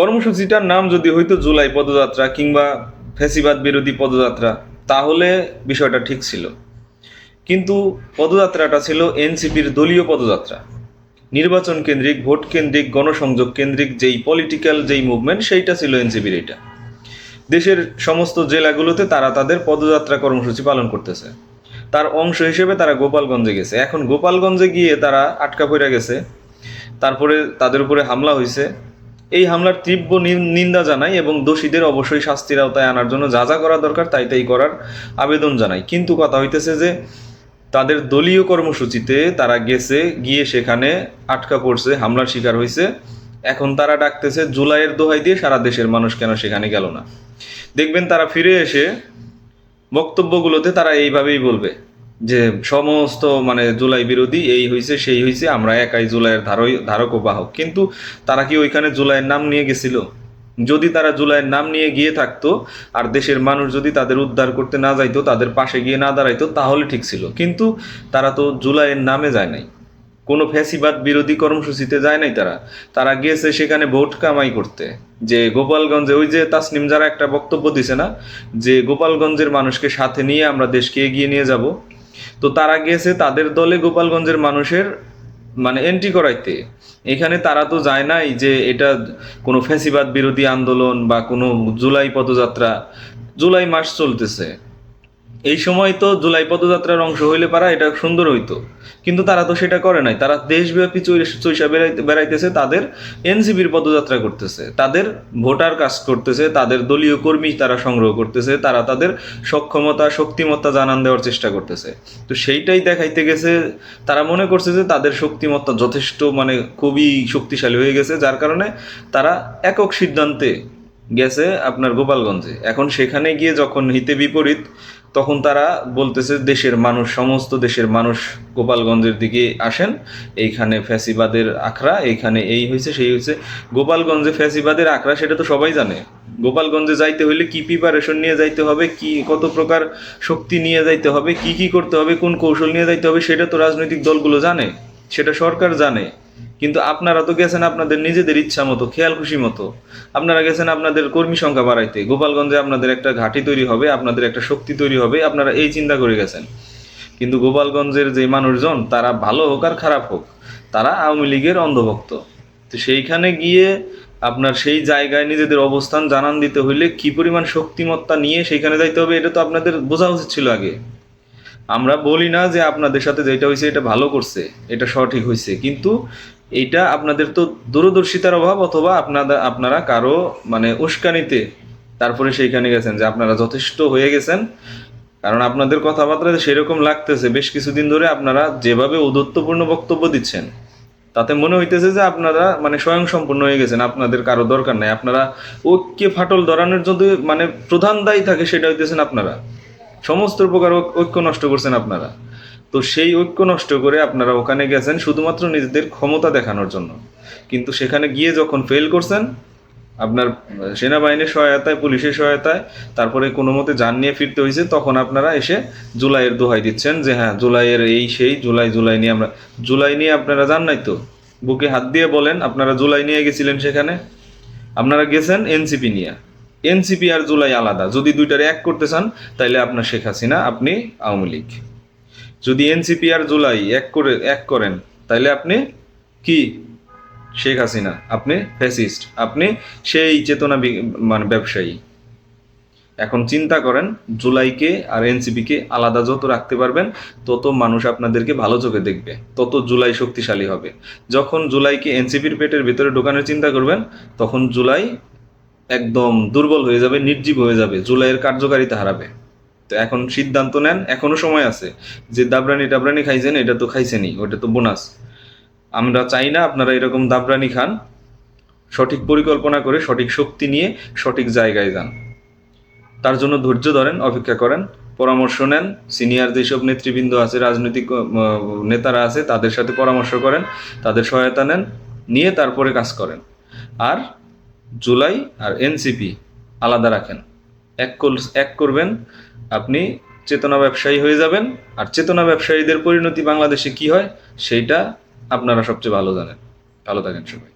কর্মসূচিটার নাম যদি হইতো জুলাই পদযাত্রা কিংবা ফ্যাসিবাদ বিরোধী পদযাত্রা, তাহলে বিষয়টা ঠিক ছিল। কিন্তু পদযাত্রাটা ছিল এনসিপির দলীয় পদযাত্রা, নির্বাচন কেন্দ্রিক, ভোট কেন্দ্রিক, গণসংযোগ কেন্দ্রিক যেই পলিটিক্যাল যেই মুভমেন্ট, সেইটা ছিল এনসিপির। এটা দেশের সমস্ত জেলাগুলোতে তারা তাদের পদযাত্রা কর্মসূচি পালন করতেছে। তার অংশ হিসেবে তারা গোপালগঞ্জে গেছে। এখন গোপালগঞ্জে গিয়ে তারা আটকা পড়ে গেছে, তারপরে তাদের উপরে হামলা হয়েছে। এই হামলার তীব্র নিন্দা জানাই এবং দোষীদের অবশ্যই শাস্তির আওতায় আনার জন্য যা যা করা দরকার তাই তাই করার আবেদন জানাই। কিন্তু কথা হইতেছে যে তাদের দলীয় কর্মসূচিতে তারা গেছে, গিয়ে সেখানে আটকা পড়ছে, হামলার শিকার হয়েছে। এখন তারা ডাকতেছে জুলাইয়ের দোহাই দিয়ে সারা দেশের মানুষ কেন সেখানে গেল না। দেখবেন তারা ফিরে এসে বক্তব্যগুলোতে তারা এইভাবেই বলবে যে সমস্ত জুলাই বিরোধী এই হয়েছে সেই হয়েছে, আমরা একাই জুলাইয়ের ধারক ও বাহক। কিন্তু তারা কি ওইখানে জুলাইয়ের নাম নিয়ে গেছিল? যদি তারা জুলাইয়ের নাম নিয়ে গিয়ে থাকতো আর দেশের মানুষ যদি তাদের উদ্ধার করতে না যাইতো, তাদের পাশে গিয়ে না দাঁড়াইতো, তাহলে ঠিক ছিল। কিন্তু তারা তো জুলাইয়ের নামে যায় নাই, কোনো ফ্যাসিবাদ বিরোধী কর্মসূচিতে যায় নাই। তারা তারা গিয়েছে সেখানে ভোট কামাই করতে। যে গোপালগঞ্জে ওই যে তাসনিম যারা একটা বক্তব্য দিছে না, যে গোপালগঞ্জের মানুষকে সাথে নিয়ে আমরা দেশকে এগিয়ে নিয়ে যাব, তো তারা গিয়েছে তাদের দলে গোপালগঞ্জের মানুষের এন্ট্রি করাইতে। এখানে তারা তো যায় নাই যে এটা কোনো ফ্যাসিবাদ বিরোধী আন্দোলন বা কোনো জুলাই পদযাত্রা। জুলাই মাস চলতেছে, এই সময় তো জুলাই পদযাত্রার অংশ হইলে পারা এটা সুন্দর হইতো। কিন্তু তারা তো সেটা করে নাই। তারা দেশব্যাপী চৈশা বেড়াইতেছে, তাদের এনসিপির পদযাত্রা করতেছে, তাদের ভোটার কাজ করতেছে, তাদের দলীয় কর্মী তারা সংগ্রহ করতেছে, তারা তাদের সক্ষমতা শক্তিমত্তা জানান দেওয়ার চেষ্টা করতেছে। তো সেইটাই দেখাইতে গেছে। তারা মনে করছে যে তাদের শক্তিমত্তা যথেষ্ট খুবই শক্তিশালী হয়ে গেছে, যার কারণে তারা একক সিদ্ধান্তে গেছে আপনার গোপালগঞ্জে। এখন সেখানে গিয়ে যখন হিতে বিপরীত, তখন তারা বলতেছে দেশের মানুষ, সমস্ত দেশের মানুষ গোপালগঞ্জের দিকে আসেন, এইখানে ফ্যাসিবাদের আখড়া, এইখানে এই হয়েছে সেই হয়েছে। গোপালগঞ্জে ফ্যাসিবাদের আখড়া সেটা তো সবাই জানে। গোপালগঞ্জে যাইতে হইলে কি প্রিপারেশন নিয়ে যাইতে হবে, কি কত প্রকার শক্তি নিয়ে যাইতে হবে, কি কি করতে হবে, কোন কৌশল নিয়ে যাইতে হবে, সেটা তো রাজনৈতিক দলগুলো জানে, সেটা সরকার জানে। কিন্তু আপনারা তো গেছেন আপনাদের নিজেদের ইচ্ছা মতো, খেয়াল খুশি মতো। আপনারা গেছেন আপনাদের কর্মী সংখ্যা বাড়াইতে। গোপালগঞ্জে আপনাদের একটা ঘাঁটি তৈরি হবে, আপনাদের একটা শক্তি তৈরি হবে, আপনারা এই চিন্তা করে গেছেন। কিন্তু গোপালগঞ্জের যে মানুষজন, তারা ভালো হোক আর খারাপ হোক, তারা আওয়ামী লীগের অন্ধভক্ত। তো সেইখানে গিয়ে আপনার সেই জায়গায় নিজেদের অবস্থান জানান দিতে হইলে কি পরিমাণ শক্তিমত্তা নিয়ে সেইখানে যাইতে হবে, এটা তো আপনাদের বোঝা উচিত ছিল আগে। আমরা বলি না যে আপনাদের সাথে যেটা হয়েছে এটা ভালো করছে, এটা সঠিক হয়েছে, কিন্তু এইটা আপনাদের তো দূরদর্শিতার অভাব, অথবা আপনারা কারো উস্কানিতে তারপরে সেইখানে গেছেন যে আপনারা যথেষ্ট হয়ে গেছেন। কারণ আপনাদের কথাবার্তা সেরকম লাগতেছে বেশ কিছুদিন ধরে আপনারা যেভাবে ঔদ্ধত্যপূর্ণ বক্তব্য দিচ্ছেন, তাতে মনে হইতেছে যে আপনারা স্বয়ং সম্পূর্ণ হয়ে গেছেন, আপনাদের কারো দরকার নাই। আপনারা ঐক্যে ফাটল ধরানোর যদি প্রধান দায়ী থাকে, সেটা হইতেছেন আপনারা। সমস্ত প্রকার ঐক্য নষ্ট করছেন আপনারা। তো সেই ঐক্য নষ্ট করে আপনারা ওখানে গেছেন শুধুমাত্র নিজেদের ক্ষমতা দেখানোর জন্য। কিন্তু সেখানে গিয়ে যখন ফেল করছেন, আপনার সেনাবাহিনীর সহায়তায়, পুলিশের সহায়তায়, তারপরে কোনো মতে যান নিয়ে ফিরতে হয়েছে, তখন আপনারা এসে জুলাইয়ের দোহাই দিচ্ছেন যে হ্যাঁ জুলাইয়ের এই সেই, জুলাই নিয়ে আমরা। জুলাই নিয়ে আপনারা যান নাই তো? বুকে হাত দিয়ে বলেন আপনারা জুলাই নিয়ে গেছিলেন সেখানে? আপনারা গেছেন এনসিপি নিয়ে। এনসিপি আর জুলাই আলাদা। যদি দুইটারে এক করতে চান তাইলে আপনার শেখ হাসিনা, আপনি আওয়ামী লীগ। যদি এনসিপি আর জুলাই এক করেন তাইলে আপনি কি? শেখ হাসিনা। আপনি ফ্যাসিস্ট, আপনি সেই চেতনা ব্যবসায়ী। এখন চিন্তা করেন, জুলাইকে আর এনসিপিকে আলাদা যত রাখতে পারবেন, তত মানুষ আপনাদেরকে ভালো চোখে দেখবে, তত জুলাই শক্তিশালী হবে। যখন জুলাইকে এনসিপির পেটের ভিতরে ঢোকানোর চিন্তা করবেন, তখন জুলাই একদম দুর্বল হয়ে যাবে, নির্জীব হয়ে যাবে, জুলাইয়ের কার্যকারিতা হারাবে। তো এখন সিদ্ধান্ত নেন, এখনো সময় আছে। যে দাবরানি খাইছেন, এটা তো খাইছেনই, ওটা তো বোনাস। আমরা চাই না আপনারা এরকম দাবরানি খান। সঠিক পরিকল্পনা করে, সঠিক শক্তি নিয়ে সঠিক জায়গায় যান। তার জন্য ধৈর্য ধরেন, অপেক্ষা করেন, পরামর্শ নেন। সিনিয়র যেসব নেতৃবৃন্দ আছে, রাজনৈতিক নেতারা আছে, তাদের সাথে পরামর্শ করেন, তাদের সহায়তা নেন, নিয়ে তারপরে কাজ করেন। আর জুলাই আর এনসিপি আলাদা রাখেন। এক করবেন, আপনি চেতনা ব্যবসায়ী হয়ে যাবেন। আর চেতনা ব্যবসায়ীদের পরিণতি বাংলাদেশে কি হয় সেইটা আপনারা সবচেয়ে ভালো জানেন। ভালো থাকেন সবাই।